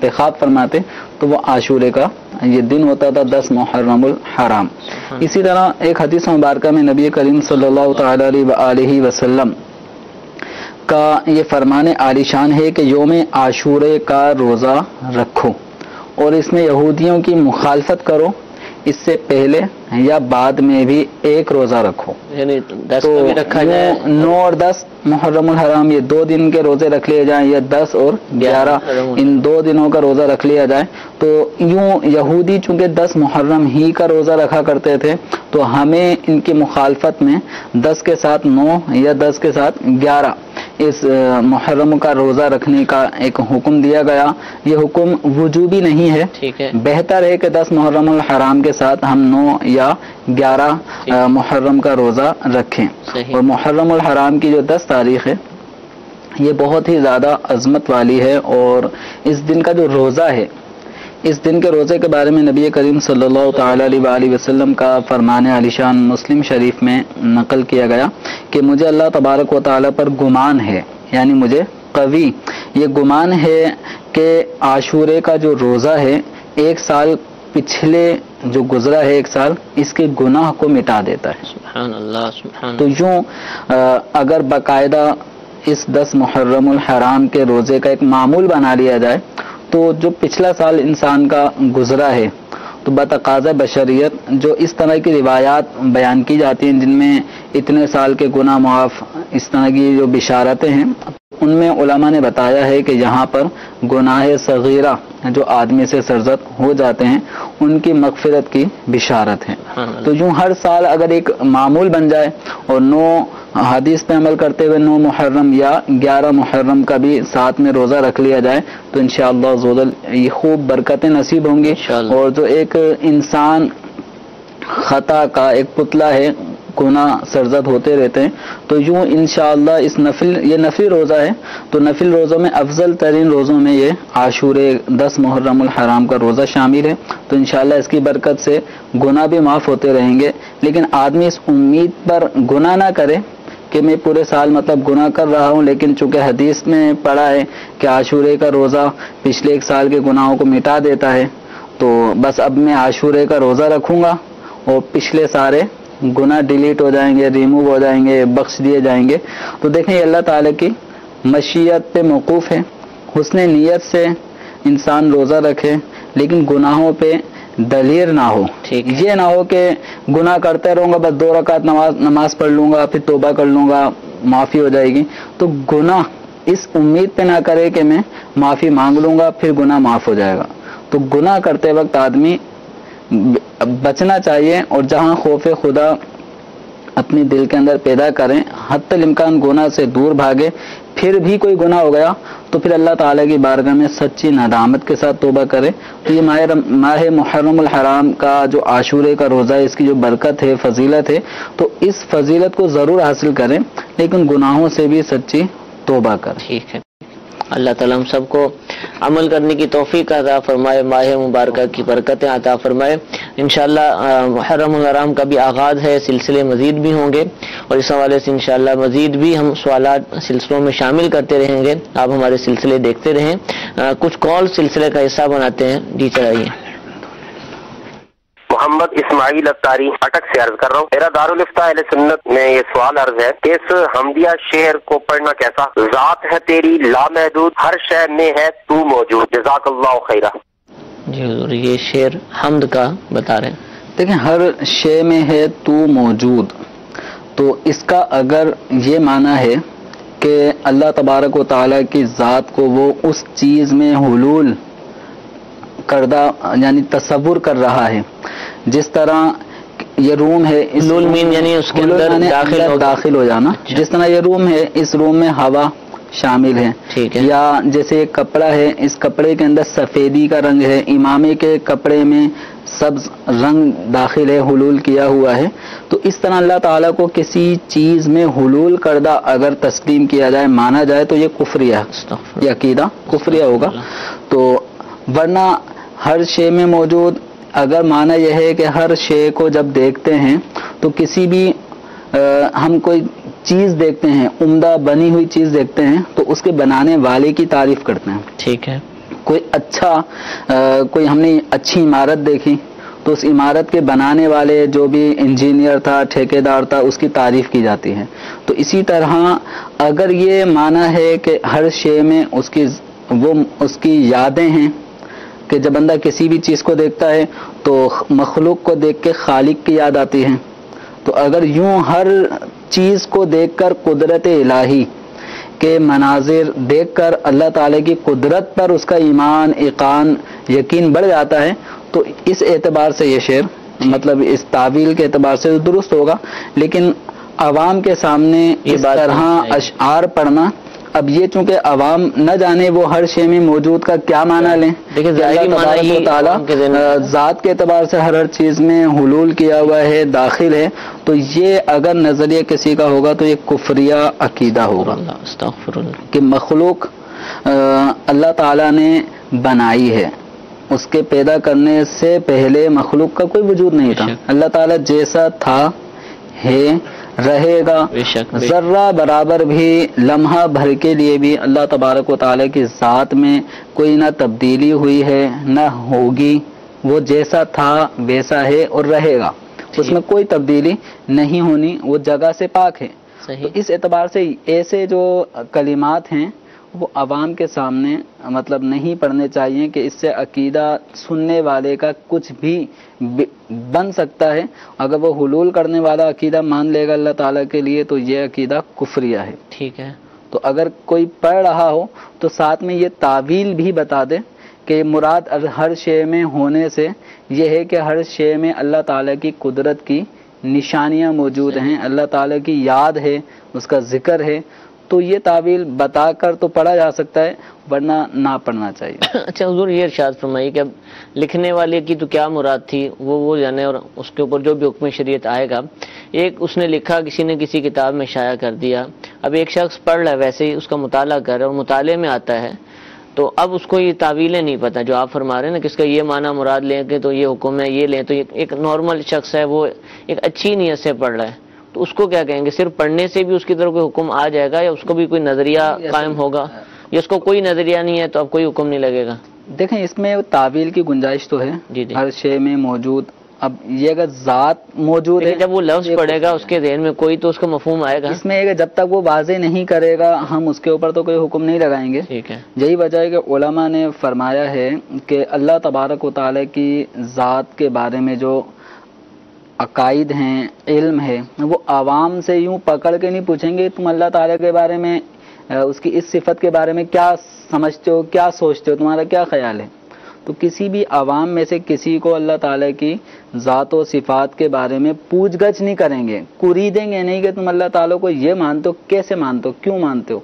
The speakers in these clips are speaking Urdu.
انتخاب فرماتے تو وہ عاشورے کا یہ دن ہوتا تھا 10 محرم الحرام۔ اسی طرح ایک حدیث مبارکہ میں نبی کریم صلی اللہ تعالی علیہ وآلہ وسلم کا یہ فرمان عالی شان ہے کہ یوم عاشورے کا روزہ رکھو اور اس میں یہودیوں کی مخالفت کرو، اس سے پہلے یا بعد میں بھی ایک روزہ رکھو، یعنی 10 تو بھی رکھا جائے، 9 اور 10 محرم الحرام یہ 2 دن کے روزے رکھ لیے جائیں، یا 10 اور 11 ان 2 دنوں کا روزہ رکھ لیا جائے۔ تو یوں یہودی چونکہ 10 محرم ہی کا روزہ رکھا کرتے تھے تو ہمیں ان کی مخالفت میں 10 کے ساتھ 9 یا 10 کے ساتھ 11 اس محرم کا روزہ رکھنے کا ایک حکم دیا گیا۔ یہ حکم وجوبی نہیں ہے، ٹھیک ہے، بہتر ہے کہ 10 محرم الحرام کے ساتھ ہم 9 یا 11 محرم کا روزہ رکھیں۔ صحیح۔ اور محرم الحرام کی جو 10 تاریخ ہے یہ بہت ہی زیادہ عظمت والی ہے، اور اس دن کا جو روزہ ہے، اس دن کے روزے کے بارے میں نبی کریم صلی اللہ تعالی علیہ وآلہ وسلم کا فرمان عالی شان مسلم شریف میں نقل کیا گیا کہ مجھے اللہ تبارک و تعالی پر گمان ہے، یعنی مجھے قوی یہ گمان ہے کہ عاشورے کا جو روزہ ہے 1 سال پچھلے جو گزرا ہے 1 سال اس کے گناہ کو مٹا دیتا ہے۔ سبحان اللہ، سبحان تو یوں اگر باقاعدہ اس 10 محرم الحرام کے روزے کا ایک معمول بنا لیا جائے تو جو پچھلا سال انسان کا گزرا ہے تو بتقاضۂ بشریت جو اس طرح کی روایات بیان کی جاتی ہیں جن میں اتنے سال کے گناہ معاف، اس طرح کی جو بشارتیں ہیں، ان میں علماء نے بتایا ہے کہ یہاں پر گناہ صغیرہ جو آدمی سے سرزد ہو جاتے ہیں ان کی مغفرت کی بشارت ہے۔ تو یوں ہر سال اگر ایک معمول بن جائے اور 9 حدیث پہ عمل کرتے ہوئے 9 محرم یا 11 محرم کا بھی ساتھ میں روزہ رکھ لیا جائے تو انشاءاللہ عزوجل یہ خوب برکتیں نصیب ہوں گی، اور جو ایک انسان خطا کا ایک پتلا ہے، گناہ سرزد ہوتے رہتے ہیں، تو یوں انشاءاللہ اس یہ نفلی روزہ ہے، تو نفل روزوں میں افضل ترین روزوں میں یہ عاشورے 10 محرم الحرام کا روزہ شامل ہے۔ تو انشاءاللہ اس کی برکت سے گناہ بھی معاف ہوتے رہیں گے، لیکن آدمی اس امید پر گناہ نہ کرے کہ میں پورے سال مطلب گناہ کر رہا ہوں، لیکن چونکہ حدیث میں پڑھا ہے کہ عاشورے کا روزہ پچھلے 1 سال کے گناہوں کو مٹا دیتا ہے، تو بس اب میں عاشورے کا روزہ رکھوں گا اور پچھلے سارے گناہ ڈیلیٹ ہو جائیں گے، ریموو ہو جائیں گے، بخش دیے جائیں گے۔ تو دیکھیں یہ اللہ تعالیٰ کی مشیت پہ موقوف ہے، حسن نیت سے انسان روزہ رکھے لیکن گناہوں پہ دلیر نہ ہو، یہ نہ ہو کہ گناہ کرتے رہوں گا، بس 2 رکعت نماز پڑھ لوں گا، پھر توبہ کر لوں گا، معافی ہو جائے گی، تو گناہ اس امید پہ نہ کرے کہ میں معافی مانگ لوں گا پھر گناہ معاف ہو جائے گا۔ تو گناہ کرتے وقت آدمی بچنا چاہیے، اور جہاں خوف خدا اپنے دل کے اندر پیدا کریں، حتی الامکان گناہ سے دور بھاگے۔ پھر بھی کوئی گناہ ہو گیا تو پھر اللہ تعالیٰ کی بارگاہ میں سچی ندامت کے ساتھ توبہ کرے۔ تو یہ ماہ محرم الحرام کا جو عاشورے کا روزہ ہے، اس کی جو برکت ہے، فضیلت ہے، تو اس فضیلت کو ضرور حاصل کریں، لیکن گناہوں سے بھی سچی توبہ کریں۔ ٹھیک ہے، اللہ تعالیٰ ہم سب کو عمل کرنے کی توفیق عطا فرمائے، ماہ مبارکہ کی برکتیں عطا فرمائے۔ انشاءاللہ محرم الحرام کا بھی آغاز ہے، سلسلے مزید بھی ہوں گے، اور اس حوالے سے انشاءاللہ مزید بھی ہم سوالات سلسلوں میں شامل کرتے رہیں گے۔ آپ ہمارے سلسلے دیکھتے رہیں، کچھ کال سلسلے کا حصہ بناتے ہیں۔ جی چلائیے۔ محمد اسماعیل اتاری اٹک سے عرض کر رہا ہوں، میرا دارالفتاء اہل سنت میں یہ سوال عرض ہے کہ اس حمدیہ شعر کو پڑھنا کیسا؟ ذات ہے تیری لامحدود، ہر شے میں ہے تو موجود، جزاک اللہ خیرہ۔ جی حضور، یہ شعر حمد کا بتا رہے ہیں۔ دیکھیں، ہر شے میں ہے تو موجود، تو اس کا اگر یہ معنی ہے کہ اللہ تبارک و تعالیٰ کی ذات کو وہ اس چیز میں حلول کردہ یعنی تصور کر رہا ہے، جس طرح یہ روم ہے، حلول مین یعنی اس کے اندر داخل ہو جانا، جس طرح یہ روم ہے، اس روم میں ہوا شامل ہے، ٹھیک ہے، یا جیسے ایک کپڑا ہے، اس کپڑے کے اندر سفیدی کا رنگ ہے، امامے کے کپڑے میں سبز رنگ داخل ہے، حلول کیا ہوا ہے، تو اس طرح اللہ تعالیٰ کو کسی چیز میں حلول کردہ اگر تسلیم کیا جائے، مانا جائے، تو یہ کفریہ، یہ عقیدہ کفریہ ہوگا۔ تو ورنہ ہر شے میں موجود، اگر معنی یہ ہے کہ ہر شے کو جب دیکھتے ہیں تو کسی بھی ہم کوئی چیز دیکھتے ہیں، عمدہ بنی ہوئی چیز دیکھتے ہیں، تو اس کے بنانے والے کی تعریف کرتے ہیں، ٹھیک ہے، کوئی کوئی ہم نے اچھی عمارت دیکھی تو اس عمارت کے بنانے والے جو بھی انجینئر تھا، ٹھیکیدار تھا، اس کی تعریف کی جاتی ہے. تو اسی طرح اگر یہ مانا ہے کہ ہر شے میں اس کی یادیں ہیں کہ جب بندہ کسی بھی چیز کو دیکھتا ہے تو مخلوق کو دیکھ کے خالق کی یاد آتی ہے، تو اگر یوں ہر چیز کو دیکھ کر قدرت الہی کے مناظر دیکھ کر اللہ تعالی کی قدرت پر اس کا ایمان، ایقان، یقین بڑھ جاتا ہے، تو اس اعتبار سے یہ شعر مطلب اس تعویل کے اعتبار سے درست ہوگا. لیکن عوام کے سامنے اس طرح اشعار پڑھنا، اب یہ چونکہ عوام نہ جانے وہ ہر شے میں موجود کا کیا معنی لیں. دیکھیں ظاہری تبارک و تعالی ذات کے اعتبار سے ہر چیز میں حلول کیا ہوا ہے، داخل ہے، تو یہ اگر نظریہ کسی کا ہوگا تو یہ کفریہ عقیدہ ہوگا کہ مخلوق اللہ تعالیٰ نے بنائی ہے، اس کے پیدا کرنے سے پہلے مخلوق کا کوئی وجود نہیں تھا. اللہ تعالیٰ جیسا تھا ہے رہے گا، ذرہ برابر بھی لمحہ بھر کے لیے بھی اللہ تبارک و تعالیٰ کی ذات میں کوئی نہ تبدیلی ہوئی ہے نہ ہوگی. وہ جیسا تھا ویسا ہے اور رہے گا، اس میں کوئی تبدیلی نہیں ہونی، وہ جگہ سے پاک ہے. تو اس اعتبار سے ایسے جو کلمات ہیں وہ عوام کے سامنے مطلب نہیں پڑھنے چاہیے کہ اس سے عقیدہ سننے والے کا کچھ بھی بن سکتا ہے. اگر وہ حلول کرنے والا عقیدہ مان لے گا اللہ تعالیٰ کے لیے تو یہ عقیدہ کفریہ ہے. ٹھیک ہے. تو اگر کوئی پڑھ رہا ہو تو ساتھ میں یہ تعویل بھی بتا دے کہ مراد ہر شے میں ہونے سے یہ ہے کہ ہر شے میں اللہ تعالیٰ کی قدرت کی نشانیاں موجود ہیں، اللہ تعالیٰ کی یاد ہے، اس کا ذکر ہے. تو یہ تعویل بتا کر تو پڑھا جا سکتا ہے، ورنہ نہ پڑھنا چاہیے. اچھا حضور یہ ارشاد فرمائیے کہ اب لکھنے والے کی تو کیا مراد تھی وہ جانے، اور اس کے اوپر جو بھی حکم شریعت آئے گا. ایک اس نے لکھا، کسی نے کسی کتاب میں شائع کر دیا، اب ایک شخص پڑھ رہا ہے ویسے ہی اس کا مطالعہ کر رہا ہے اور مطالعے میں آتا ہے، تو اب اس کو یہ تعویلیں نہیں پتہ جو آپ فرما رہے ہیں نا کہ اس کا یہ معنی مراد لیں کہ تو یہ حکم ہے، یہ لیں. تو ایک نارمل شخص ہے، وہ ایک اچھی نیت سے پڑھ رہا ہے، تو اس کو کیا کہیں گے؟ صرف پڑھنے سے بھی اس کی طرف کوئی حکم آ جائے گا، یا اس کو بھی کوئی نظریہ قائم ہوگا، یا اس کو کوئی نظریہ نہیں ہے تو اب کوئی حکم نہیں لگے گا؟ دیکھیں اس میں تعویل کی گنجائش تو ہے ہر شے میں موجود. اب یہ اگر ذات موجود ہے، جب وہ لفظ پڑھے گا اس کے ذہن میں کوئی تو اس کا مفہوم آئے گا. اس میں جب تک وہ واضح نہیں کرے گا ہم اس کے اوپر تو کوئی حکم نہیں لگائیں گے. ٹھیک ہے. یہی وجہ ہے کہ علماء نے فرمایا ہے کہ اللہ تبارک و تعالیٰ کی ذات کے بارے میں جو عقائد ہیں، علم ہے، وہ عوام سے یوں پکڑ کے نہیں پوچھیں گے تم اللہ تعالیٰ کے بارے میں، اس کی اس صفت کے بارے میں کیا سمجھتے ہو، کیا سوچتے ہو، تمہارا کیا خیال ہے. تو کسی بھی عوام میں سے کسی کو اللہ تعالیٰ کی ذات و صفات کے بارے میں پوچھ گچھ نہیں کریں گے، کوریدیں گے نہیں کہ تم اللہ تعالیٰ کو یہ مانتے ہو، کیسے مانتے ہو، کیوں مانتے ہو.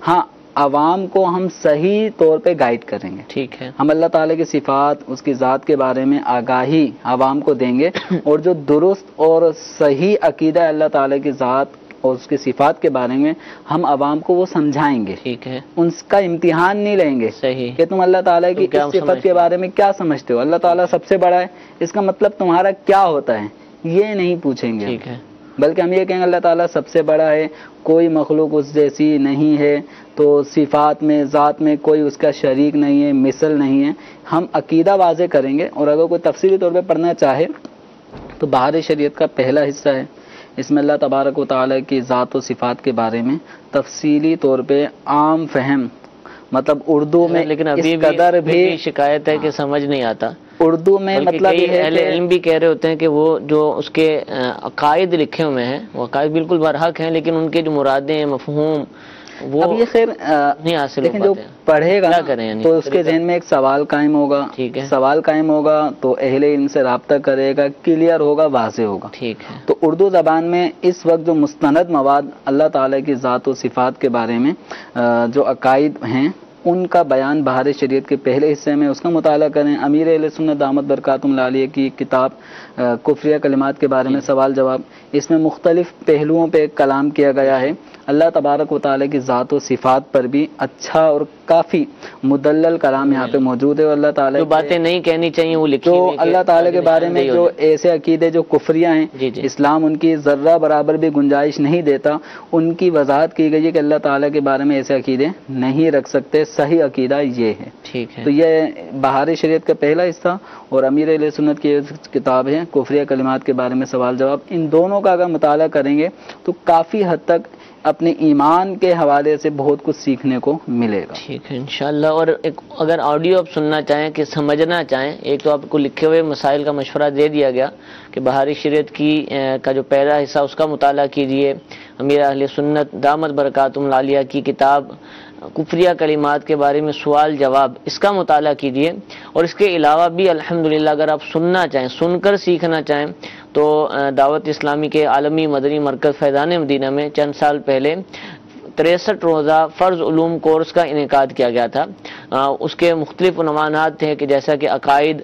ہاں عوام کو ہم صحیح طور پہ گائیڈ کریں گے. ٹھیک ہے. ہم اللہ تعالیٰ کی صفات، اس کی ذات کے بارے میں آگاہی عوام کو دیں گے، اور جو درست اور صحیح عقیدہ ہے اللہ تعالیٰ کی ذات اور اس کی صفات کے بارے میں ہم عوام کو وہ سمجھائیں گے. ٹھیک ہے. ان کا امتحان نہیں لیں گے صحیح کہ تم اللہ تعالیٰ کی اس صفت کے بارے میں کیا سمجھتے ہو، اللہ تعالیٰ سب سے بڑا ہے، اس کا مطلب تمہارا کیا ہوتا ہے، یہ نہیں پوچھیں گے. ٹھیک ہے. بلکہ ہم یہ کہیں گے اللہ تعالیٰ سب سے بڑا ہے، کوئی مخلوق اس جیسی نہیں ہے، تو صفات میں، ذات میں کوئی اس کا شریک نہیں ہے، مثل نہیں ہے. ہم عقیدہ واضح کریں گے. اور اگر کوئی تفصیلی طور پہ پڑھنا چاہے تو بہار شریعت کا پہلا حصہ ہے، اس میں اللہ تبارک و تعالیٰ کی ذات و صفات کے بارے میں تفصیلی طور پہ عام فہم، مطلب اردو میں لیکن ابھی اس قدر بھی شکایت ہے کہ سمجھ نہیں آتا اردو میں. مطلب اہل علم بھی کہہ رہے ہوتے ہیں کہ وہ جو اس کے عقائد لکھے ہوئے ہیں وہ عقائد بالکل برحق ہیں، لیکن ان کے جو مرادیں، مفہوم وہ اب یہ خیر نہیں حاصل ہو لیکن جو پاتے ہیں. پڑھے گا کیا کریں یعنی تو اس کے ذہن میں ایک سوال قائم ہوگا. ٹھیک ہے. سوال قائم ہوگا تو اہل علم سے رابطہ کرے گا، کلیئر ہوگا، واضح ہوگا. ٹھیک ہے. تو اردو زبان میں اس وقت جو مستند مواد اللہ تعالیٰ کی ذات و صفات کے بارے میں جو عقائد ہیں ان کا بیان بہار شریعت کے پہلے حصے میں اس کا مطالعہ کریں. امیر اہل سنت دامت برکاتہم العالیہ کی کتاب کفریہ کلمات کے بارے میں سوال جواب، اس میں مختلف پہلوؤں پہ کلام کیا گیا ہے. اللہ تبارک و تعالیٰ کی ذات و صفات پر بھی اچھا اور کافی مدلل کلام یہاں پہ موجود ہے. اور اللہ تعالیٰ جو باتیں نہیں کہنی چاہیے وہ لکھی جو ہوئی ہے کہ اللہ تعالیٰ کے بارے میں جو ایسے عقیدے جو کفریہ ہیں, جی جی اسلام ان کی ذرہ برابر بھی گنجائش نہیں دیتا, ان کی وضاحت کی گئی ہے کہ اللہ تعالیٰ کے بارے میں ایسے عقیدے نہیں رکھ سکتے, صحیح عقیدہ یہ ہے. ٹھیک ہے. تو یہ بہار شریعت کا پہلا حصہ اور امیر اہل سنت کی کتاب ہے کفریہ کلمات کے بارے میں سوال جواب. ان دونوں کا اگر مطالعہ کریں گے تو کافی حد تک اپنے ایمان کے حوالے سے بہت کچھ سیکھنے کو ملے گا. ٹھیک ہے انشاءاللہ. اور ایک اگر آڈیو آپ سننا چاہیں کہ سمجھنا چاہیں, ایک تو آپ کو لکھے ہوئے مسائل کا مشورہ دے دیا گیا کہ بہاری شریعت کی کا جو پہلا حصہ اس کا مطالعہ کیجئے, امیر اہل سنت دامت برکاتہم العالیہ کی کتاب کفریہ کلمات کے بارے میں سوال جواب اس کا مطالعہ کیجئے. اور اس کے علاوہ بھی الحمدللہ اگر آپ سننا چاہیں, سن کر سیکھنا چاہیں تو دعوت اسلامی کے عالمی مدنی مرکز فیضان مدینہ میں چند سال پہلے 63 روزہ فرض علوم کورس کا انعقاد کیا گیا تھا. اس کے مختلف عنوانات تھے کہ جیسا کہ عقائد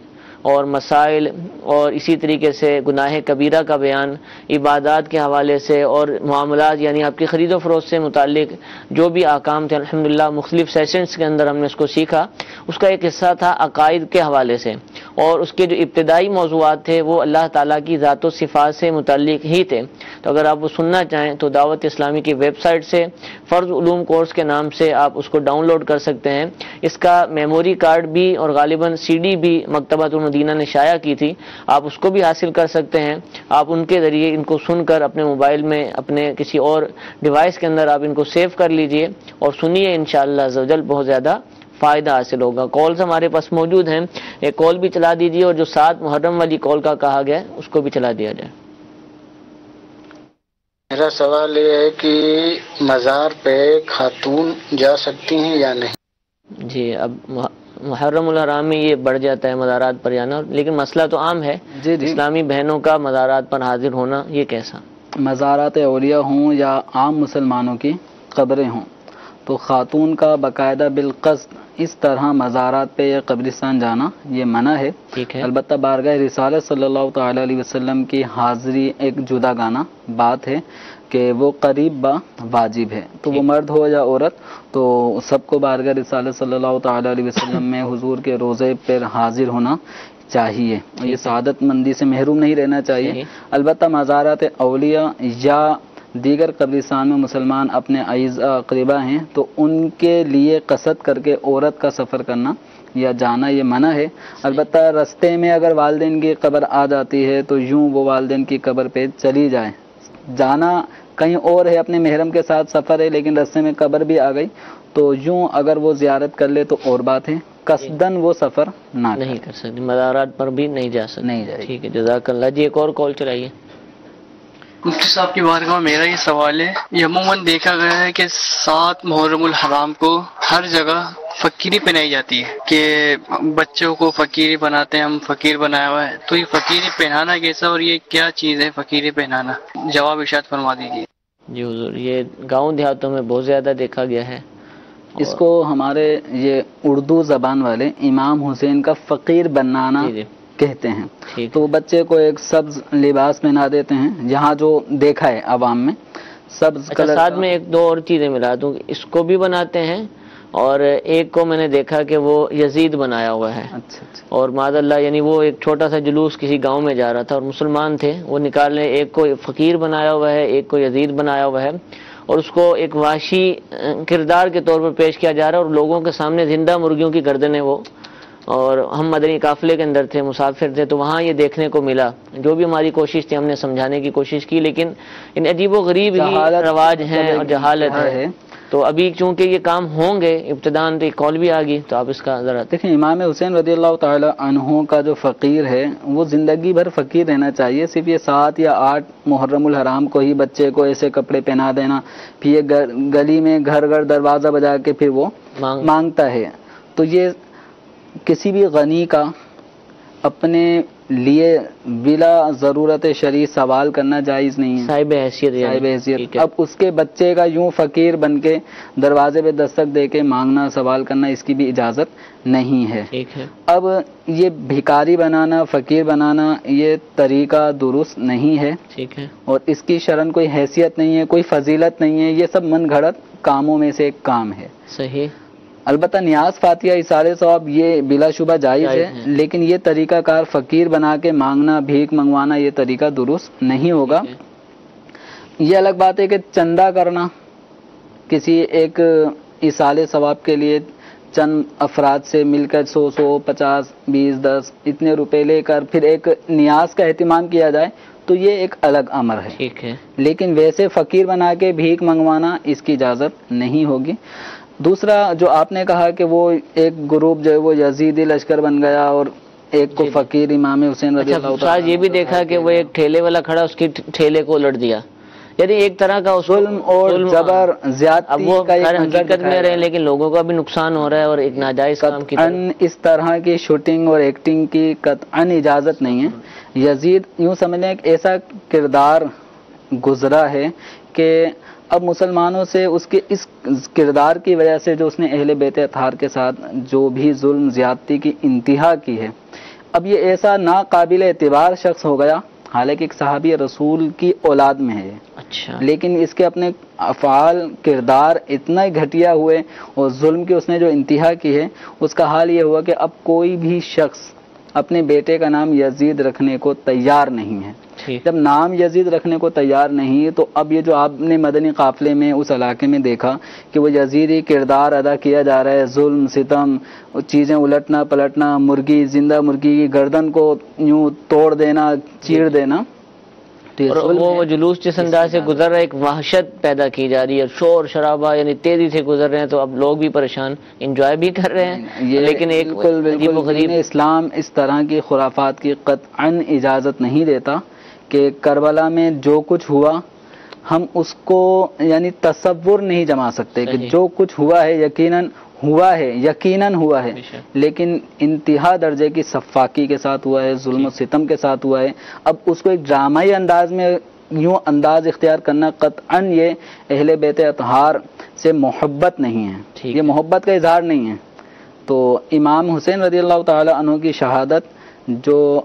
اور مسائل اور اسی طریقے سے گناہ کبیرہ کا بیان, عبادات کے حوالے سے اور معاملات یعنی آپ کی خرید و فروخت سے متعلق جو بھی احکام تھے الحمدللہ مختلف سیشنز کے اندر ہم نے اس کو سیکھا. اس کا ایک حصہ تھا عقائد کے حوالے سے, اور اس کے جو ابتدائی موضوعات تھے وہ اللہ تعالیٰ کی ذات و صفات سے متعلق ہی تھے. تو اگر آپ وہ سننا چاہیں تو دعوت اسلامی کی ویب سائٹ سے فرض علوم کورس کے نام سے آپ اس کو ڈاؤن لوڈ کر سکتے ہیں. اس کا میموری کارڈ بھی اور غالباً سی ڈی بھی مکتبۃ المدینہ نے شائع کی تھی, آپ اس کو بھی حاصل کر سکتے ہیں. آپ ان کے ذریعے ان کو سن کر اپنے موبائل میں اپنے کسی اور ڈیوائس کے اندر آپ ان کو سیو کر لیجئے اور سنیے, انشاءاللہ عز و جل بہت زیادہ فائدہ حاصل ہوگا. کالز ہمارے پاس موجود ہیں, ایک کال بھی چلا دیجیے اور جو 7 محرم والی کال کا کہا گیا ہے اس کو بھی چلا دیا جائے. میرا سوال یہ ہے کہ مزار پہ خاتون جا سکتی ہیں یا نہیں؟ جی, اب محرم الحرام میں یہ بڑھ جاتا ہے مزارات پر جانا, لیکن مسئلہ تو عام ہے. جی جی, اسلامی بہنوں کا مزارات پر حاضر ہونا یہ کیسا؟ مزارات اولیاء ہوں یا عام مسلمانوں کی قبریں ہوں تو خاتون کا باقاعدہ بالقصد اس طرح مزارات پہ یا قبرستان جانا یہ منع ہے. ٹھیک ہے. البتہ بارگاہ رسالت صلی اللہ تعالی علیہ وسلم کی حاضری ایک جدا گانا بات ہے کہ وہ قریب با واجب ہے, تو وہ مرد ہو یا عورت تو سب کو بارگاہ رسالت صلی اللہ تعالی علیہ وسلم میں حضور کے روضے پر حاضر ہونا چاہیے, یہ سعادت مندی سے محروم نہیں رہنا چاہیے. البتہ مزارات اولیاء یا دیگر قبرستان میں مسلمان اپنے اقربا ہیں تو ان کے لیے قصد کر کے عورت کا سفر کرنا یا جانا یہ منع ہے. البتہ رستے میں اگر والدین کی قبر آ جاتی ہے تو یوں وہ والدین کی قبر پہ چلی جائے, جانا کہیں اور ہے, اپنے محرم کے ساتھ سفر ہے لیکن رستے میں قبر بھی آ گئی تو یوں اگر وہ زیارت کر لے تو اور بات ہے, قصدن وہ سفر نہیں کر سکتی, مزارات پر بھی نہیں جا سکتی. نہیں جائے. ٹھیک ہے, جزاک اللہ. جی ایک اور کال چلائیے. مفتی صاحب کی بارگاہ میں میرا یہ سوال ہے, یہ عموماً دیکھا گیا ہے کہ 7 محرم الحرام کو ہر جگہ فقیری پہنائی جاتی ہے کہ بچوں کو فقیری بناتے ہیں, ہم فقیر بنایا ہوا ہے, تو یہ فقیری پہنانا کیسا اور یہ کیا چیز ہے فقیری پہنانا؟ جواب ارشاد فرما دیجیے. جی حضور, یہ گاؤں دیہاتوں میں بہت زیادہ دیکھا گیا ہے. اس کو ہمارے یہ اردو زبان والے امام حسین کا فقیر بنانا کہتے ہیں. تو بچے کو ایک سبز لباس پہنا دیتے ہیں, جہاں جو دیکھا ہے عوام میں سبز کلر. ساتھ میں ایک دو اور چیزیں ملا دوں, اس کو بھی بناتے ہیں اور ایک کو میں نے دیکھا کہ وہ یزید بنایا ہوا ہے. اور معاذ اللہ یعنی وہ ایک چھوٹا سا جلوس کسی گاؤں میں جا رہا تھا اور مسلمان تھے, وہ نکالنے ایک کو فقیر بنایا ہوا ہے ایک کو یزید بنایا ہوا ہے اور اس کو ایک وحشی کردار کے طور پر پیش کیا جا رہا ہے اور لوگوں کے سامنے زندہ مرغیوں کی گردنیں وہ. اور ہم مدنی قافلے کے اندر تھے, مسافر تھے, تو وہاں یہ دیکھنے کو ملا. جو بھی ہماری کوشش تھی ہم نے سمجھانے کی کوشش کی, لیکن ان عجیب و غریب ہی رواج ہیں اور جہالت ہے. تو ابھی چونکہ یہ کام ہوں گے ابتداً تو ایک کال بھی آ گئی, تو آپ اس کا ذرا دیکھیں. امام حسین رضی اللہ تعالی عنہ کا جو فقیر ہے وہ زندگی بھر فقیر رہنا چاہیے. صرف یہ 7 یا 8 محرم الحرام کو ہی بچے کو ایسے کپڑے پہنا دینا, پھر یہ گلی میں گھر گھر دروازہ بجا کے پھر وہ مانگتا ہے, تو یہ کسی بھی غنی کا اپنے لیے بلا ضرورت شرعی سوال کرنا جائز نہیں ہے، صاحب حیثیت صاحب حیثیت. ٹھیک ہے. اب اس کے بچے کا یوں فقیر بن کے دروازے پہ دستک دے کے مانگنا، سوال کرنا، اس کی بھی اجازت نہیں ہے. ٹھیک ہے. اب یہ بھکاری بنانا، فقیر بنانا، یہ طریقہ درست نہیں ہے، ٹھیک ہے. اور اس کی شرعاً کوئی حیثیت نہیں ہے، کوئی فضیلت نہیں ہے. یہ سب من گھڑت کاموں میں سے ایک کام ہے. صحیح. البتہ نیاز فاتحہ اثار ثواب یہ بلا شبہ جائز ہے، لیکن یہ طریقہ کار فقیر بنا کے مانگنا، بھیک منگوانا، یہ طریقہ درست نہیں ہوگا. یہ الگ بات ہے کہ چندہ کرنا، کسی ایک ایصال ثواب کے لیے چند افراد سے مل کر 100 50 20 10 اتنے روپے لے کر پھر ایک نیاز کا اہتمام کیا جائے تو یہ ایک الگ امر ہے. ٹھیک ہے. لیکن ویسے فقیر بنا کے بھیک منگوانا اس کی اجازت نہیں ہوگی. دوسرا جو آپ نے کہا کہ وہ ایک گروپ جو ہے وہ یزیدی لشکر بن گیا اور ایک کو فقیر امام حسین رضی اللہ اچھا، یہ بھی دیکھا کہ وہ ایک ٹھیلے والا کھڑا، اس کی ٹھیلے کو الٹ دیا، یعنی ایک طرح کا ظلم اور جبر زیادتی اب وہ کا ایک منظر حقیقت میں رہے، لیکن لوگوں کا بھی نقصان ہو رہا ہے اور ایک ناجائز کام کی قطعاً اس طرح کی شوٹنگ اور ایکٹنگ کی قطعاً اجازت نہیں ہے. یزید یوں سمجھ لیں ایک ایسا کردار گزرا ہے کہ اب مسلمانوں سے اس کے اس کردار کی وجہ سے جو اس نے اہل بیت اطہار کے ساتھ جو بھی ظلم زیادتی کی انتہا کی ہے، اب یہ ایسا ناقابل اعتبار شخص ہو گیا، حالانکہ ایک صحابی رسول کی اولاد میں ہے. اچھا. لیکن اس کے اپنے افعال، کردار اتنا ہی گھٹیا ہوئے اور ظلم کی اس نے جو انتہا کی ہے، اس کا حال یہ ہوا کہ اب کوئی بھی شخص اپنے بیٹے کا نام یزید رکھنے کو تیار نہیں ہے. جب نام یزید رکھنے کو تیار نہیں تو اب یہ جو آپ نے مدنی قافلے میں اس علاقے میں دیکھا کہ وہ یزیدی کردار ادا کیا جا رہا ہے، ظلم ستم، چیزیں الٹنا پلٹنا، مرغی، زندہ مرغی کی گردن کو یوں توڑ دینا، چیر دینا، اور وہ جلوس جس انداز سے گزر رہا ہے، ایک وحشت پیدا کی جا رہی ہے، شور شرابہ، یعنی تیزی سے گزر رہے ہیں، تو اب لوگ بھی پریشان، انجوائے بھی کر رہے ہیں، لیکن ایک عجیب و غریب. اسلام اس طرح کی خرافات کی قطعاً اجازت نہیں دیتا کہ کربلا میں جو کچھ ہوا ہم اس کو یعنی تصور نہیں جما سکتے کہ جو کچھ ہوا ہے یقیناً ہوا ہے، لیکن انتہا درجے کی سفاکی کے ساتھ ہوا ہے، ظلم و ستم کے ساتھ ہوا ہے. اب اس کو ایک ڈرامائی انداز میں یوں انداز اختیار کرنا قطعاً یہ اہل بیت اطہار سے محبت نہیں ہے، یہ محبت کا اظہار نہیں ہے. تو امام حسین رضی اللہ تعالی عنہ کی شہادت جو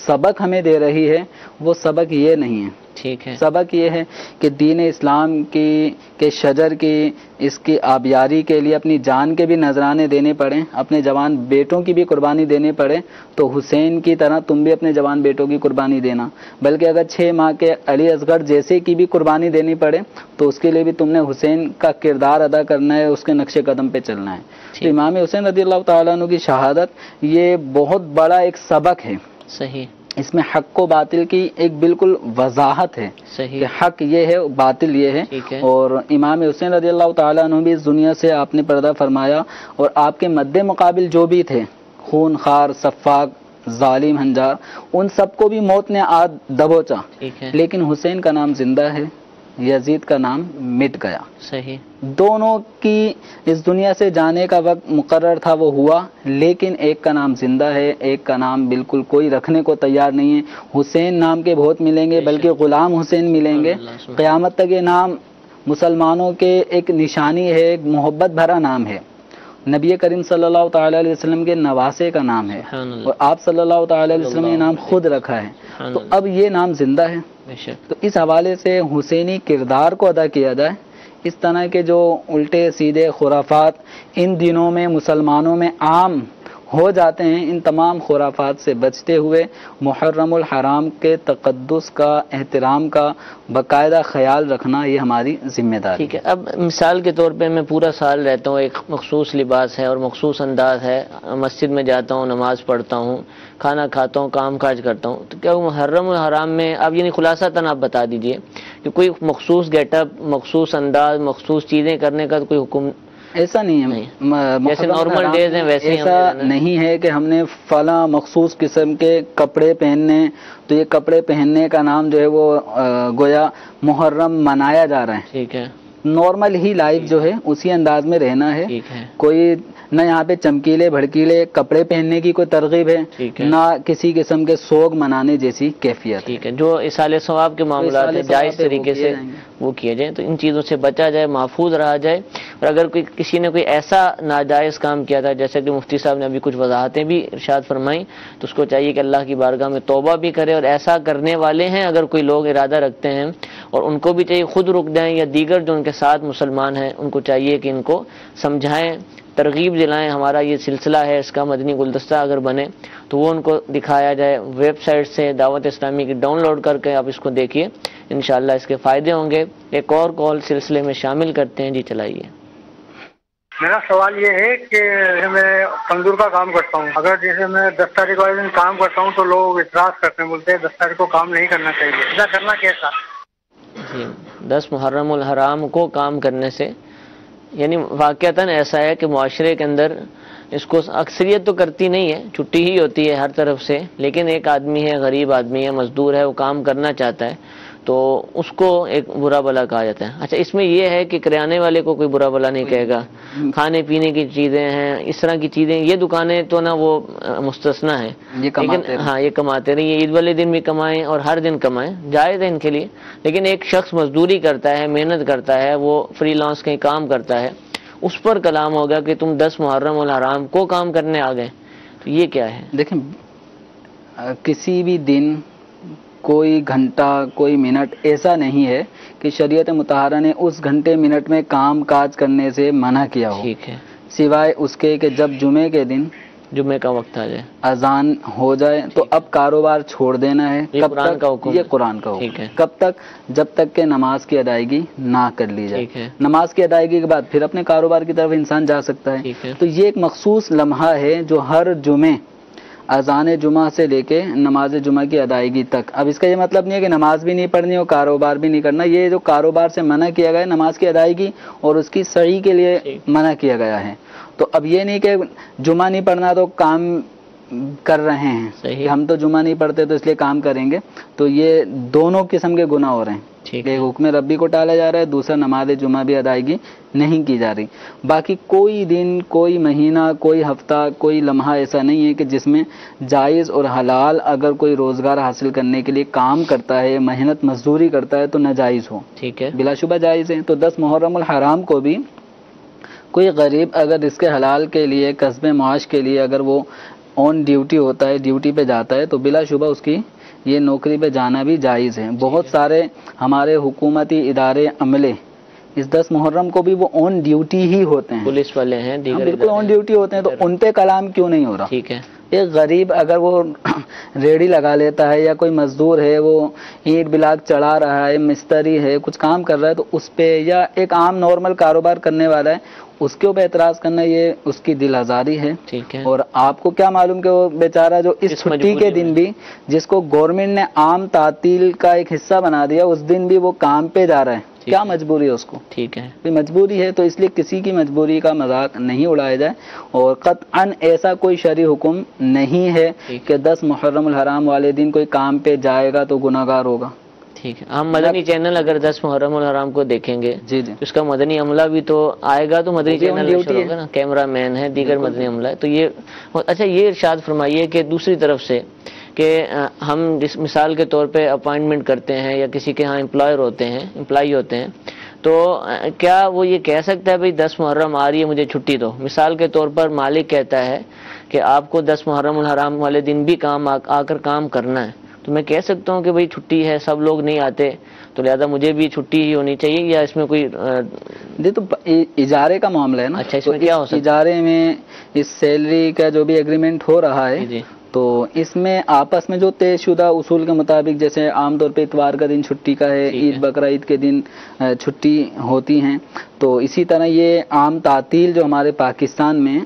سبق ہمیں دے رہی ہے وہ سبق یہ نہیں ہے. ٹھیک ہے. سبق یہ ہے کہ دین اسلام کے شجر کی اس کی آبیاری کے لیے اپنی جان کے بھی نذرانے دینے پڑیں، اپنے جوان بیٹوں کی بھی قربانی دینے پڑے، تو حسین کی طرح تم بھی اپنے جوان بیٹوں کی قربانی دینا. بلکہ اگر 6 ماہ کے علی اصغر جیسے کی بھی قربانی دینی پڑے تو اس کے لیے بھی تم نے حسین کا کردار ادا کرنا ہے، اس کے نقش قدم پہ چلنا ہے. تو امام حسین رضی اللہ تعالیٰ عنہ کی شہادت یہ بہت بڑا ایک سبق ہے. صحیح. اس میں حق و باطل کی ایک بالکل وضاحت ہے کہ حق یہ ہے، باطل یہ ہے. اور امام حسین رضی اللہ تعالیٰ عنہ بھی اس دنیا سے آپ نے پردہ فرمایا، اور آپ کے مد مقابل جو بھی تھے خون خار، سفاک، ظالم، ہنجار، ان سب کو بھی موت نے دبوچا، لیکن حسین کا نام زندہ ہے، یزید کا نام مٹ گیا. صحیح. دونوں کی اس دنیا سے جانے کا وقت مقرر تھا، وہ ہوا، لیکن ایک کا نام زندہ ہے، ایک کا نام بالکل کوئی رکھنے کو تیار نہیں ہے. حسین نام کے بہت ملیں گے، بلکہ غلام حسین ملیں گے. قیامت تک یہ نام مسلمانوں کے ایک نشانی ہے، ایک محبت بھرا نام ہے. نبی کریم صلی اللہ تعالی علیہ وسلم کے نواسے کا نام ہے، اور آپ صلی اللہ تعالی علیہ وسلم نے یہ نام خود رکھا ہے. تو اب یہ نام زندہ ہے. تو اس حوالے سے حسینی کردار کو ادا کیا جائے. اس طرح کے جو الٹے سیدھے خرافات ان دنوں میں مسلمانوں میں عام ہو جاتے ہیں، ان تمام خرافات سے بچتے ہوئے محرم الحرام کے تقدس کا، احترام کا باقاعدہ خیال رکھنا یہ ہماری ذمہ داری. ٹھیک ہے. اب مثال کے طور پہ میں پورا سال رہتا ہوں، ایک مخصوص لباس ہے اور مخصوص انداز ہے، مسجد میں جاتا ہوں، نماز پڑھتا ہوں، کھانا کھاتا ہوں، کام کاج کرتا ہوں، تو کیا وہ محرم الحرام میں اب یعنی خلاصہ تن آپ بتا دیجئے کہ کوئی مخصوص گیٹ اپ، مخصوص انداز، مخصوص چیزیں کرنے کا کوئی حکم؟ ایسا نہیں ہے، جیسے نارمل ڈیز ہیں ویسے ایسا نہیں ہے کہ ہم نے فلاں مخصوص قسم کے کپڑے پہننے، تو یہ کپڑے پہننے کا نام جو ہے وہ گویا محرم منایا جا رہا ہے. ٹھیک ہے. نارمل ہی لائف جو ہے اسی انداز میں رہنا ہے. کوئی نہ یہاں پہ چمکیلے بھڑکیلے کپڑے پہننے کی کوئی ترغیب ہے، نہ کسی قسم کے سوگ منانے جیسی کیفیت۔ ٹھیک ہے، جو اصال ثواب کے معاملات ہیں جائز طریقے سے وہ کیے جائیں، تو ان چیزوں سے بچا جائے، محفوظ رہا جائے۔ اور اگر کسی نے کوئی ایسا ناجائز کام کیا تھا، جیسے کہ مفتی صاحب نے ابھی کچھ وضاحتیں بھی ارشاد فرمائیں، تو اس کو چاہیے کہ اللہ کی بارگاہ میں توبہ بھی کرے، اور ایسا کرنے والے ہیں اگر کوئی لوگ ارادہ رکھتے ہیں، اور ان کو بھی چاہیے خود رک دیں، یا دیگر جو ان کے ساتھ مسلمان ہیں ان کو چاہیے کہ ان کو سمجھائیں، ترغیب دلائیں۔ ہمارا یہ سلسلہ ہے، اس کا مدنی گلدستہ اگر بنے تو وہ ان کو دکھایا جائے۔ ویب سائٹ سے دعوت اسلامی کی ڈاؤن لوڈ کر کے آپ اس کو دیکھیے، انشاءاللہ اس کے فائدے ہوں گے۔ ایک اور کال سلسلے میں شامل کرتے ہیں، جی چلائیے۔ میرا سوال یہ ہے کہ میں تندور کا کام کرتا ہوں، اگر جیسے میں 10 تاریخ والے دن کام کرتا ہوں تو لوگ اعتراض کرتے ہیں، بولتے ہیں 10 تاریخ کو کام نہیں کرنا چاہیے، ایسا کرنا کیسا؟ جی، 10 محرم الحرام کو کام کرنے سے، یعنی واقعتاً ایسا ہے کہ معاشرے کے اندر اس کو اکثریت تو کرتی نہیں ہے، چھٹی ہی ہوتی ہے ہر طرف سے، لیکن ایک آدمی ہے، غریب آدمی ہے، مزدور ہے، وہ کام کرنا چاہتا ہے تو اس کو ایک برا بلا کہا جاتا ہے۔ اچھا، اس میں یہ ہے کہ کریانے والے کو کوئی برا بلا نہیں کہے گا، کھانے پینے کی چیزیں ہیں، اس طرح کی چیزیں، یہ دکانیں تو نا وہ مستثنا ہے، لیکن ہاں یہ کماتے رہے، یہ عید والے دن بھی کمائیں اور ہر دن کمائیں، جائز ہے ان کے لیے۔ لیکن ایک شخص مزدوری کرتا ہے، محنت کرتا ہے، وہ فری لانس کہیں کام کرتا ہے، اس پر کلام ہوگا کہ تم 10 محرم الحرام کو کام کرنے آ گئے، تو یہ کیا ہے؟ دیکھیں، کسی بھی دن کوئی گھنٹہ کوئی منٹ ایسا نہیں ہے کہ شریعت مطہرہ نے اس گھنٹے منٹ میں کام کاج کرنے سے منع کیا ہو، ٹھیک ہے، سوائے اس کے کہ جب جمعے کے دن جمعے کا وقت آ جائے، اذان ہو جائے تو اب کاروبار چھوڑ دینا ہے۔ یہ کب قرآن تک؟ کا حکم، یہ قرآن کا ٹھیک حکم ہے، کب تک؟ جب تک کہ نماز کی ادائیگی نہ کر لی جائے۔ ٹھیک ہے، نماز کی ادائیگی کے بعد پھر اپنے کاروبار کی طرف انسان جا سکتا ہے۔ ٹھیک ہے، تو یہ ایک مخصوص لمحہ ہے جو ہر جمعے اذان جمعہ سے لے کے نماز جمعہ کی ادائیگی تک۔ اب اس کا یہ مطلب نہیں ہے کہ نماز بھی نہیں پڑھنی اور کاروبار بھی نہیں کرنا، یہ جو کاروبار سے منع کیا گیا ہے نماز کی ادائیگی اور اس کی صحیح کے لیے منع کیا گیا ہے۔ تو اب یہ نہیں کہ جمعہ نہیں پڑھنا تو کام کر رہے ہیں کہ ہم تو جمعہ نہیں پڑھتے تو اس لیے کام کریں گے، تو یہ دونوں قسم کے گناہ ہو رہے ہیں۔ ایک حکم ربی کو ٹالا جا رہا ہے، دوسرا نماز جمعہ بھی ادائیگی نہیں کی جا رہی۔ باقی کوئی دن، کوئی مہینہ، کوئی ہفتہ، کوئی لمحہ ایسا نہیں ہے کہ جس میں جائز اور حلال اگر کوئی روزگار حاصل کرنے کے لیے کام کرتا ہے، محنت مزدوری کرتا ہے تو ناجائز ہو۔ ٹھیک ہے، بلا شبہ جائز ہے۔ تو 10 محرم الحرام کو بھی کوئی غریب اگر اس کے حلال کے لیے، کسب معاش کے لیے اگر وہ آن ڈیوٹی ہوتا ہے، ڈیوٹی پہ جاتا ہے تو بلا شبہ اس کی یہ نوکری پہ جانا بھی جائز ہے۔ بہت سارے ہمارے حکومتی ادارے عملے اس 10 محرم کو بھی وہ آن ڈیوٹی ہی ہوتے ہیں، پولیس والے ہیں، دیگر بالکل آن ڈیوٹی ہوتے ہیں، تو ان پہ کلام کیوں نہیں ہو رہا؟ ٹھیک ہے، ایک غریب اگر وہ ریڑھی لگا لیتا ہے یا کوئی مزدور ہے وہ اینٹ بلاک چڑھا رہا ہے، مستری ہے، کچھ کام کر رہا ہے تو اس پہ، یا ایک عام نارمل کاروبار کرنے والا ہے اس کے اوپر اعتراض کرنا یہ اس کی دل آزاری ہے۔ ٹھیک ہے، اور آپ کو کیا معلوم کہ وہ بیچارہ جو اس چھٹی کے دن بھی، جس کو گورنمنٹ نے عام تعطیل کا ایک حصہ بنا دیا، اس دن بھی وہ کام پہ جا رہا ہے، کیا مجبوری ہے اس کو؟ ٹھیک ہے، مجبوری ہے، تو اس لیے کسی کی مجبوری کا مذاق نہیں اڑایا جائے، اور قطعاً ایسا کوئی شرعی حکم نہیں ہے کہ 10 محرم الحرام والے دن کوئی کام پہ جائے گا تو گناہگار ہوگا۔ ٹھیک ہے، ہم مدنی چینل اگر 10 محرم الحرام کو دیکھیں گے، جی جی، اس کا مدنی عملہ بھی تو آئے گا، تو مدنی چینل شروع ہوگا نا، کیمرہ مین ہے، دیگر مدنی عملہ ہے، تو یہ اچھا یہ ارشاد فرمائیے کہ دوسری طرف سے کہ ہم جس مثال کے طور پہ اپائنٹمنٹ کرتے ہیں یا کسی کے ہاں امپلائی ہوتے ہیں تو کیا وہ یہ کہہ سکتا ہے بھئی 10 محرم آ رہی ہے مجھے چھٹی دو؟ مثال کے طور پر مالک کہتا ہے کہ آپ کو 10 محرم الحرام والے دن بھی آ کر کام کرنا ہے، تو میں کہہ سکتا ہوں کہ بھئی چھٹی ہے، سب لوگ نہیں آتے تو لہذا مجھے بھی چھٹی ہی ہونی چاہیے، یا اس میں کوئی تو اجارے کا معاملہ ہے نا؟ اچھا، اس میں کیا ہو سکتا ہے؟ اجارے میں اس سیلری کا جو بھی ایگریمنٹ ہو رہا ہے جی، تو اس میں آپس میں جو طے شدہ اصول کے مطابق، جیسے عام طور پہ اتوار کا دن چھٹی کا ہے، عید بقرعید کے دن چھٹی ہوتی ہیں، تو اسی طرح یہ عام تعطیل جو ہمارے پاکستان میں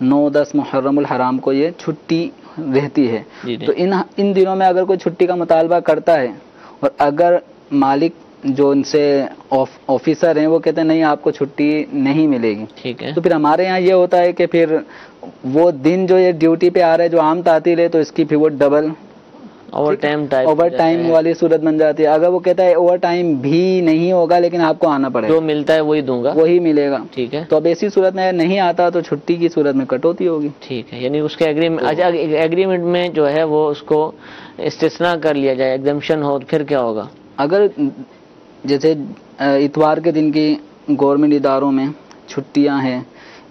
9-10 محرم الحرام کو یہ چھٹی رہتی ہے، تو ان دنوں میں اگر کوئی چھٹی کا مطالبہ کرتا ہے اور اگر مالک جو ان سے آفیسر ہیں وہ کہتے ہیں نہیں آپ کو چھٹی نہیں ملے گی، ٹھیک ہے، تو پھر ہمارے یہاں یہ ہوتا ہے کہ پھر وہ دن جو یہ ڈیوٹی پہ آ رہا ہے جو عام تعطیل ہے تو اس کی پھر وہ double over time type over time والی صورت بن جاتی ہے. اگر وہ کہتا ہے اوور ٹائم بھی نہیں ہوگا لیکن آپ کو آنا پڑے جو گا, ملتا ہے وہی دوں گا, وہی ملے گا. ٹھیک ہے تو اب ایسی صورت میں نہیں آتا تو چھٹی کی صورت میں کٹوتی ہوگی. ٹھیک ہے, یعنی اس کے ایگریمنٹ میں جو ہے وہ اس کو استثناء کر لیا جائے, ایگزمپشن ہو, تو پھر کیا ہوگا؟ اگر جیسے اتوار کے دن کی گورنمنٹ اداروں میں چھٹیاں ہیں,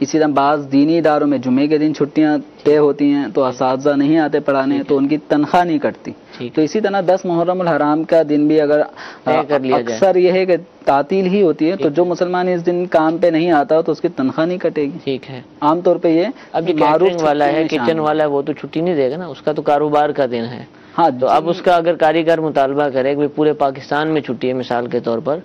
اسی طرح بعض دینی اداروں میں جمعے کے دن چھٹیاں طے ہوتی ہیں تو اساتذہ نہیں آتے پڑھانے تو ان کی تنخواہ نہیں کٹتی. تو اسی طرح 10 محرم الحرام کا دن بھی اگر اکثر یہ ہے کہ تعطیل ہی ہوتی ہے تو جو مسلمان اس دن کام پہ نہیں آتا تو اس کی تنخواہ نہیں کٹے گی. ٹھیک ہے, عام طور پہ یہ اب یہ کیٹرنگ والا ہے, کچن والا ہے, وہ تو چھٹی نہیں دے گا نا, اس کا تو کاروبار کا دن ہے. ہاں, تو اب اس کا اگر کاریگر مطالبہ کرے کہ پورے پاکستان میں چھٹی ہے مثال کے طور پر,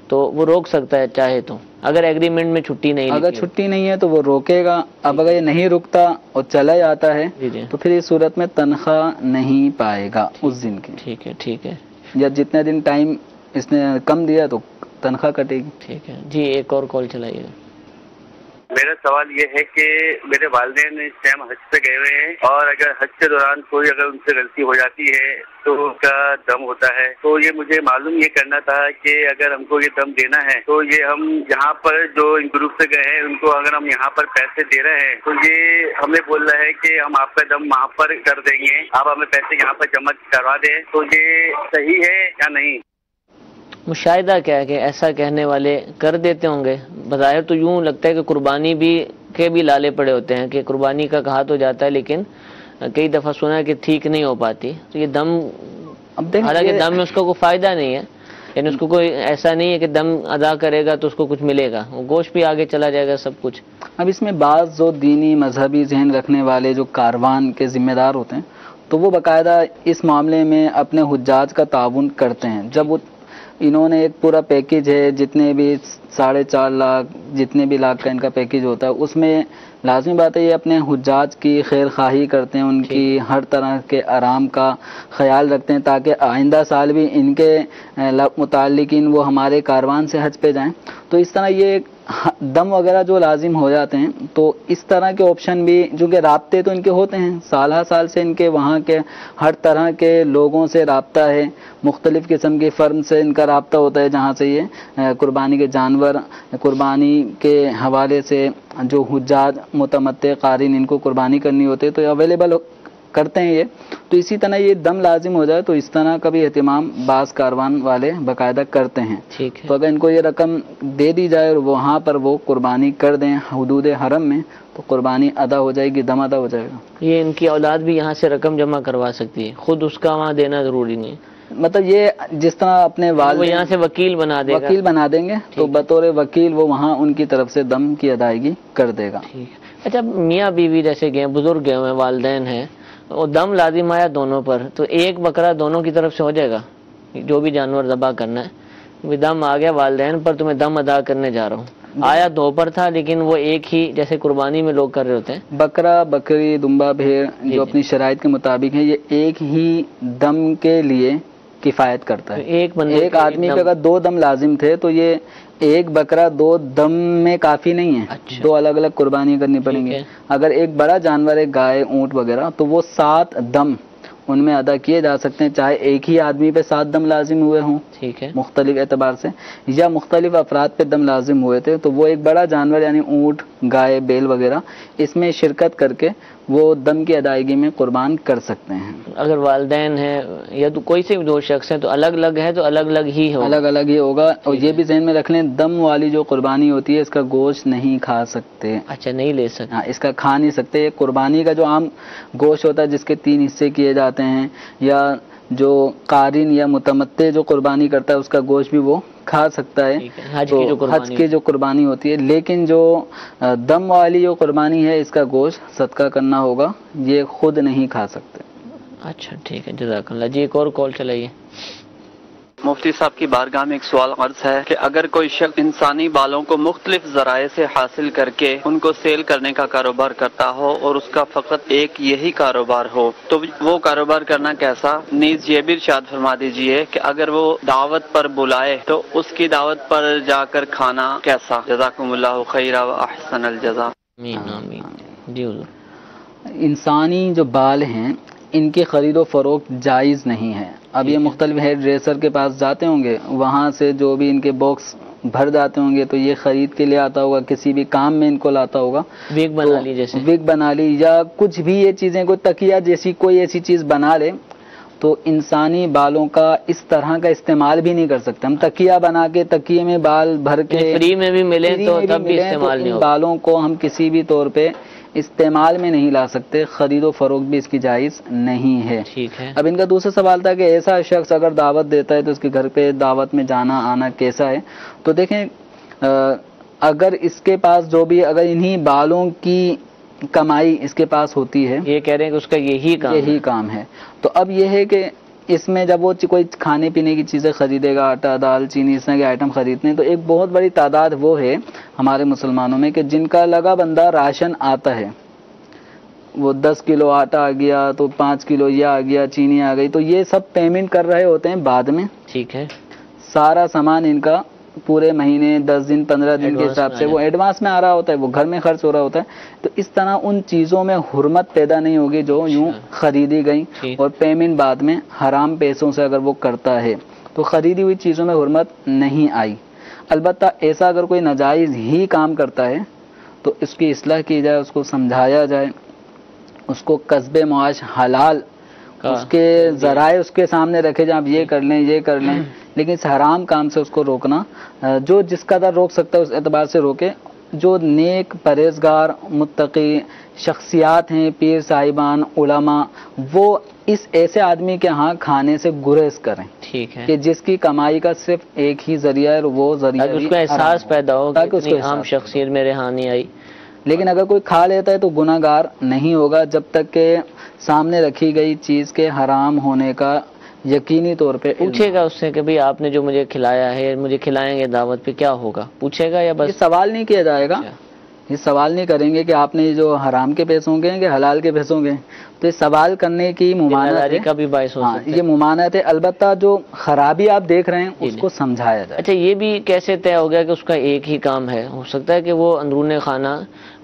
تو وہ روک سکتا ہے چاہے تو, اگر ایگریمنٹ میں چھٹی نہیں, اگر چھٹی نہیں ہے تو وہ روکے گا. اب اگر یہ نہیں رکتا اور چلا جاتا ہے تو پھر اس صورت میں تنخواہ نہیں پائے گا اس دن کی. ٹھیک ہے, ٹھیک ہے, یا جتنے دن ٹائم اس نے کم دیا تو تنخواہ کٹے گی. ٹھیک ہے جی, ایک اور کال چلائیے گا. میرا سوال یہ ہے کہ میرے والدین اس ٹائم حج پہ گئے ہوئے ہیں, اور اگر حج کے دوران کوئی اگر ان سے غلطی ہو جاتی ہے تو ان کا دم ہوتا ہے. تو یہ مجھے معلوم یہ کرنا تھا کہ اگر ہم کو یہ دم دینا ہے تو یہ ہم یہاں پر جو ان گروپ سے گئے ہیں ان کو اگر ہم یہاں پر پیسے دے رہے ہیں تو یہ ہمیں بول رہا ہے کہ ہم آپ کا دم وہاں پر کر دیں گے, آپ ہمیں پیسے یہاں پر جمع کروا دیں, تو یہ صحیح ہے یا نہیں؟ مشاہدہ کیا ہے کہ ایسا کہنے والے کر دیتے ہوں گے. بظاہر تو یوں لگتا ہے کہ قربانی کے بھی لالے پڑے ہوتے ہیں کہ قربانی کا کہا تو جاتا ہے, لیکن کئی دفعہ سنا ہے کہ ٹھیک نہیں ہو پاتی. تو یہ دم, حالانکہ دم میں اس کا کوئی فائدہ نہیں ہے, یعنی اس کو کوئی ایسا نہیں ہے کہ دم ادا کرے گا تو اس کو کچھ ملے گا, وہ گوشت بھی آگے چلا جائے گا سب کچھ. اب اس میں بعض جو دینی مذہبی ذہن رکھنے والے جو کاروان کے ذمہ دار ہوتے ہیں تو وہ باقاعدہ اس معاملے میں اپنے حجاج کا تعاون کرتے ہیں. جب انہوں نے ایک پورا پیکج ہے, جتنے بھی 4.5 لاکھ جتنے بھی لاکھ کا ان کا پیکج ہوتا ہے, اس میں لازمی بات ہے یہ اپنے حجاج کی خیر خواہی کرتے ہیں, ان کی ہر طرح کے آرام کا خیال رکھتے ہیں تاکہ آئندہ سال بھی ان کے متعلقین وہ ہمارے کاروان سے حج پہ جائیں. تو اس طرح یہ دم وغیرہ جو لازم ہو جاتے ہیں تو اس طرح کے آپشن بھی, جو کہ رابطے تو ان کے ہوتے ہیں, سالہ سال سے ان کے وہاں کے ہر طرح کے لوگوں سے رابطہ ہے, مختلف قسم کی فرم سے ان کا رابطہ ہوتا ہے جہاں سے یہ قربانی کے جانور قربانی کے حوالے سے جو حجاج متمتع قارین ان کو قربانی کرنی ہوتی ہے تو اویلیبل کرتے ہیں یہ. تو اسی طرح یہ دم لازم ہو جائے تو اس طرح کا بھی اہتمام بعض کاروان والے باقاعدہ کرتے ہیں. تو اگر ان کو یہ رقم دے دی جائے اور وہاں پر وہ قربانی کر دیں حدود حرم میں تو قربانی ادا ہو جائے گی, دم ادا ہو جائے گا. یہ ان کی اولاد بھی یہاں سے رقم جمع کروا سکتی ہے, خود اس کا وہاں دینا ضروری نہیں. مطلب یہ جس طرح اپنے والد یہاں سے وکیل بنا دیں گے تو بطور وکیل وہ وہاں ان کی طرف سے دم کی ادائیگی کر دے گا. اچھا, میاں بیوی جیسے گئے, بزرگ گئے ہوئے, والدین ہیں, وہ دم لازم آیا دونوں پر, تو ایک بکرا دونوں کی طرف سے ہو جائے گا جو بھی جانور ذبح کرنا ہے. دم آ گیا والدین پر, تو میں دم ادا کرنے جا رہا ہوں, آیا دو پر تھا لیکن وہ ایک ہی, جیسے قربانی میں لوگ کر رہے ہوتے ہیں, بکرا بکری دمبا بھیڑ جو اپنی شرائط کے مطابق ہے یہ ایک ہی دم کے لیے کفایت کرتا ہے. ایک آدمی پہ اگر 2 دم لازم تھے تو یہ ایک بکرا 2 دم میں کافی نہیں ہے, 2 الگ الگ قربانی کرنی پڑیں گی. اگر ایک بڑا جانور ہے گائے اونٹ وغیرہ تو وہ 7 دم ان میں ادا کیے جا سکتے ہیں, چاہے ایک ہی آدمی پہ 7 دم لازم ہوئے ہوں مختلف اعتبار سے, یا مختلف افراد پہ دم لازم ہوئے تھے تو وہ ایک بڑا جانور یعنی اونٹ گائے بیل وغیرہ اس میں شرکت کر کے وہ دم کی ادائیگی میں قربان کر سکتے ہیں. اگر والدین ہیں یا تو کوئی سے بھی 2 شخص ہیں تو الگ الگ ہے, تو الگ الگ ہی ہوگا. اور یہ بھی ذہن میں رکھ لیں دم والی جو قربانی ہوتی ہے اس کا گوشت نہیں کھا سکتے. اچھا, نہیں لے سکتے. ہاں, اس کا کھا نہیں سکتے. قربانی کا جو عام گوشت ہوتا ہے جس کے 3 حصے کیے جاتے ہیں, یا جو قارن یا متمتع جو قربانی کرتا ہے اس کا گوشت بھی وہ کھا سکتا ہے, حج کی جو قربانی ہوتی ہے. لیکن جو دم والی جو قربانی ہے اس کا گوشت صدقہ کرنا ہوگا, یہ خود نہیں کھا سکتے. اچھا ٹھیک ہے, جزاک اللہ. جی ایک اور کال چلائیے. مفتی صاحب کی بارگاہ میں ایک سوال عرض ہے کہ اگر کوئی شخص انسانی بالوں کو مختلف ذرائع سے حاصل کر کے ان کو سیل کرنے کا کاروبار کرتا ہو اور اس کا فقط ایک یہی کاروبار ہو تو وہ کاروبار کرنا کیسا؟ نیز یہ بھی ارشاد فرما دیجئے کہ اگر وہ دعوت پر بلائے تو اس کی دعوت پر جا کر کھانا کیسا؟ جزاکم اللہ خیرا و احسن الجزا. آمین آمین. جی حضور. انسانی جو بال ہیں ان کی خرید و فروخت جائز نہیں ہے. اب یہ مختلف ہیئر ڈریسر کے پاس جاتے ہوں گے, وہاں سے جو بھی ان کے باکس بھر جاتے ہوں گے تو یہ خرید کے لیے آتا ہوگا, کسی بھی کام میں ان کو لاتا ہوگا, ویگ بنا لی, جیسے ویگ بنا لی یا کچھ بھی یہ چیزیں, کوئی تکیہ جیسی کوئی ایسی چیز بنا لے تو انسانی بالوں کا اس طرح کا استعمال بھی نہیں کر سکتے. ہم تکیہ بنا کے تکیے میں بال بھر کے فری میں بھی ملے تو تب بھی استعمال نہیں ہوگا. بالوں کو ہم کسی بھی طور پہ استعمال میں نہیں لا سکتے, خرید و فروخت بھی اس کی جائز نہیں ہے. ٹھیک ہے. اب ان کا دوسرا سوال تھا کہ ایسا شخص اگر دعوت دیتا ہے تو اس کے گھر پہ دعوت میں جانا آنا کیسا ہے. تو دیکھیں, اگر اس کے پاس جو بھی اگر انہی بالوں کی کمائی اس کے پاس ہوتی ہے, یہ کہہ رہے ہیں کہ اس کا یہی کام ہے, تو اب یہ ہے کہ اس میں جب وہ کوئی کھانے پینے کی چیزیں خریدے گا, آٹا دال چینی اس طرح کے آئٹم خریدنے, تو ایک بہت بڑی تعداد وہ ہے ہمارے مسلمانوں میں کہ جن کا لگا بندہ راشن آتا ہے. وہ 10 کلو آٹا آ گیا تو 5 کلو یہ آ گیا, چینی آ گئی, تو یہ سب پیمنٹ کر رہے ہوتے ہیں بعد میں. ٹھیک ہے. سارا سامان ان کا پورے مہینے 10 دن 15 دن کے حساب سے وہ ایڈوانس میں آ رہا ہوتا ہے, وہ گھر میں خرچ ہو رہا ہوتا ہے. تو اس طرح ان چیزوں میں حرمت پیدا نہیں ہوگی جو یوں خریدی گئی, اور پیمنٹ بعد میں حرام پیسوں سے اگر وہ کرتا ہے تو خریدی ہوئی چیزوں میں حرمت نہیں آئی. البتہ ایسا اگر کوئی ناجائز ہی کام کرتا ہے تو اس کی اصلاح کی جائے, اس کو سمجھایا جائے, اس کو کسب معاش حلال اس کے ذرائع اس کے سامنے رکھے جائیں, آپ یہ کر لیں یہ کر لیں, لیکن اس حرام کام سے اس کو روکنا, جو جس قدر روک سکتا ہے اس اعتبار سے روکے. جو نیک پرہیزگار متقی شخصیات ہیں, پیر صاحبان علماء, وہ اس ایسے آدمی کے ہاں کھانے سے گریز کریں. ٹھیک ہے. کہ جس کی کمائی کا صرف ایک ہی ذریعہ ہے, وہ ذریعہ اس کا احساس پیدا ہو کہ عام شخصیت میرے ہاں نہیں آئی. لیکن اگر کوئی کھا لیتا ہے تو گناہ گار نہیں ہوگا جب تک کہ سامنے رکھی گئی چیز کے حرام ہونے کا یقینی طور پہ پوچھے گا اس سے کہ بھئی آپ نے جو مجھے کھلایا ہے, مجھے کھلائیں گے دعوت پہ, کیا ہوگا, پوچھے گا یا بس؟ یہ سوال نہیں کیا جائے گا, یہ سوال نہیں کریں گے کہ آپ نے جو حرام کے پیسوں کے کہ حلال کے پیسوں کے, تو یہ سوال کرنے کی ممانعت کا بھی باعث ہو سکتا ہے. یہ ممانعت ہے. البتہ جو خرابی آپ دیکھ رہے ہیں اس کو سمجھایا جائے. اچھا, یہ بھی کیسے طے ہو گیا کہ اس کا ایک ہی کام ہے؟ ہو سکتا ہے کہ وہ اندرون خانہ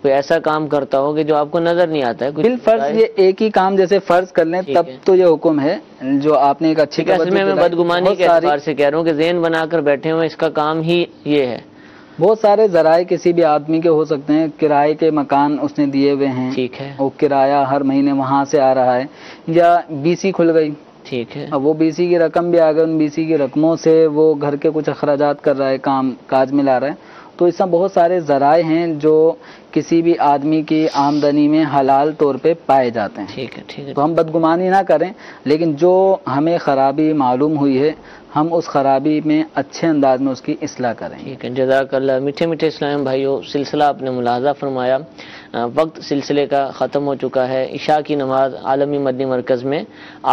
کوئی ایسا کام کرتا ہو کہ جو آپ کو نظر نہیں آتا ہے. بالفرض یہ ایک ہی کام جیسے فرض کر لیں تب تو یہ حکم ہے جو آپ نے ایک اچھی میں بدگمانی کے اعتبار سے کہہ رہا ہوں کہ ذہن بنا کر بیٹھے ہوئے اس کا کام ہی یہ ہے. بہت سارے ذرائع کسی بھی آدمی کے ہو سکتے ہیں. کرائے کے مکان اس نے دیے ہوئے ہیں, ٹھیک ہے, وہ کرایہ ہر مہینے وہاں سے آ رہا ہے, یا بی سی کھل گئی, ٹھیک ہے, اب وہ بی سی کی رقم بھی آ گئی, ان بی سی کی رقموں سے وہ گھر کے کچھ اخراجات کر رہا ہے, کام کاج میں لا رہا ہے. تو اس میں بہت سارے ذرائع ہیں جو کسی بھی آدمی کی آمدنی میں حلال طور پہ پائے جاتے ہیں. ٹھیک ہے, ٹھیک ہے. تو ہم بدگمانی نہ کریں, لیکن جو ہمیں خرابی معلوم ہوئی ہے ہم اس خرابی میں اچھے انداز میں اس کی اصلاح کریں. ٹھیک ہے, جزاک اللہ. میٹھے میٹھے اسلام بھائیو, سلسلہ آپ نے ملاحظہ فرمایا, وقت سلسلے کا ختم ہو چکا ہے. عشاء کی نماز عالمی مدنی مرکز میں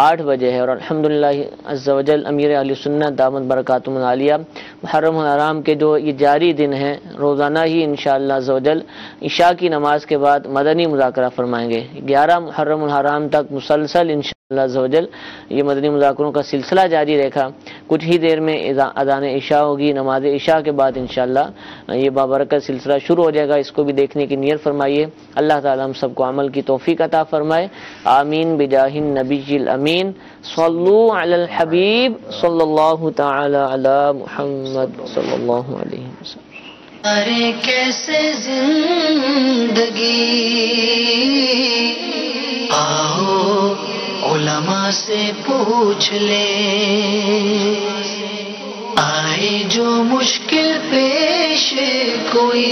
8 بجے ہے, اور الحمدللہ عز و جل امیر اہل سنت دامت برکاتہم العالیہ محرم الحرام کے جو یہ جاری دن ہیں, روزانہ ہی انشاءاللہ عز و جل عشاء کی نماز کے بعد مدنی مذاکرہ فرمائیں گے. 11 محرم الحرام تک مسلسل انشاءاللہ عز و جل یہ مدنی مذاکروں کا سلسلہ جاری رہے گا. کچھ ہی دیر میں اذان عشاء ہوگی, نماز عشاء کے بعد انشاءاللہ یہ بابرکت سلسلہ شروع ہو جائے گا. اس کو بھی دیکھنے کی نیت فرمائیے. اللہ تعالی ہم سب کو عمل کی توفیق عطا فرمائے. آمین بجاہ النبی الامین. صلو علی الحبیب صلی اللہ تعالی علی محمد صلی اللہ علیہ وسلم. ارے کیسے زندگی, آؤ علماء سے پوچھ لے, آئے جو مشکل پیش کوئی,